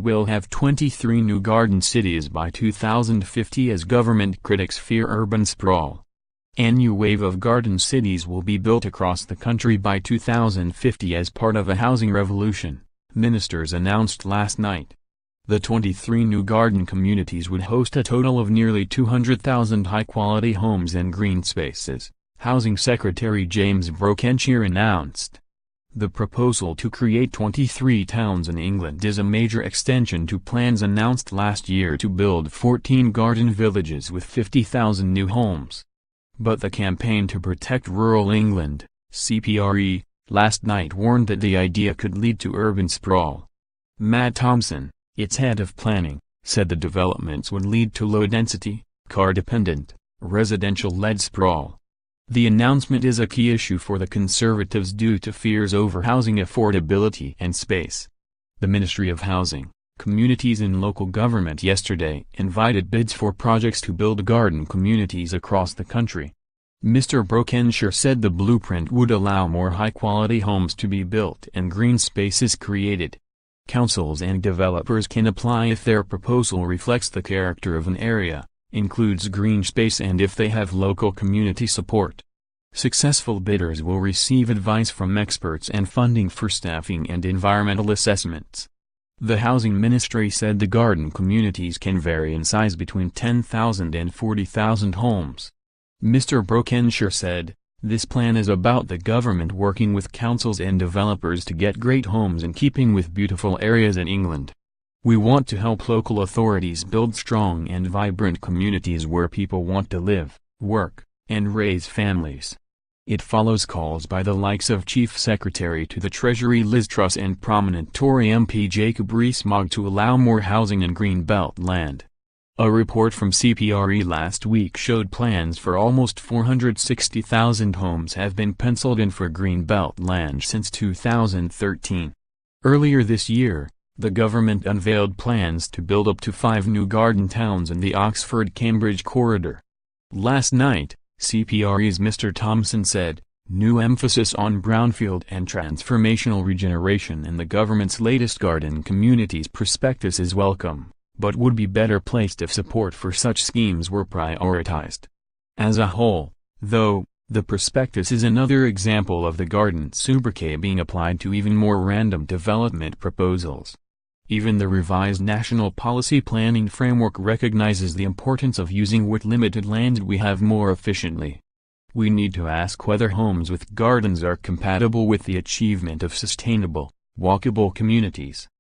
will have 23 new garden cities by 2050 as government critics fear urban sprawl. A new wave of garden cities will be built across the country by 2050 as part of a housing revolution, ministers announced last night. The 23 new garden communities would host a total of nearly 200,000 high-quality homes and green spaces, Housing Secretary James Brokenshire announced. The proposal to create 23 towns in England is a major extension to plans announced last year to build 14 garden villages with 50,000 new homes. But the Campaign to Protect Rural England, CPRE, last night warned that the idea could lead to urban sprawl. Matt Thompson, its head of planning, said the developments would lead to low-density, car-dependent, residential-led sprawl. The announcement is a key issue for the Conservatives due to fears over housing affordability and space. The Ministry of Housing, Communities and Local Government yesterday invited bids for projects to build garden communities across the country. Mr. Brokenshire said the blueprint would allow more high-quality homes to be built and green spaces created. Councils and developers can apply if their proposal reflects the character of an area, includes green space and if they have local community support. Successful bidders will receive advice from experts and funding for staffing and environmental assessments. The Housing Ministry said the garden communities can vary in size between 10,000 and 40,000 homes. Mr. Brokenshire said, "This plan is about the government working with councils and developers to get great homes in keeping with beautiful areas in England. We want to help local authorities build strong and vibrant communities where people want to live, work, and raise families." It follows calls by the likes of Chief Secretary to the Treasury Liz Truss and prominent Tory MP Jacob Rees-Mogg to allow more housing in Greenbelt land. A report from CPRE last week showed plans for almost 460,000 homes have been penciled in for Greenbelt land since 2013. Earlier this year, the government unveiled plans to build up to 5 new garden towns in the Oxford-Cambridge corridor. Last night, CPRE's Mr. Thompson said, "New emphasis on brownfield and transformational regeneration in the government's latest garden communities prospectus is welcome, but would be better placed if support for such schemes were prioritized." As a whole, though, the prospectus is another example of the garden sobriquet being applied to even more random development proposals. Even the revised National Policy Planning Framework recognizes the importance of using what limited land we have more efficiently. We need to ask whether homes with gardens are compatible with the achievement of sustainable, walkable communities.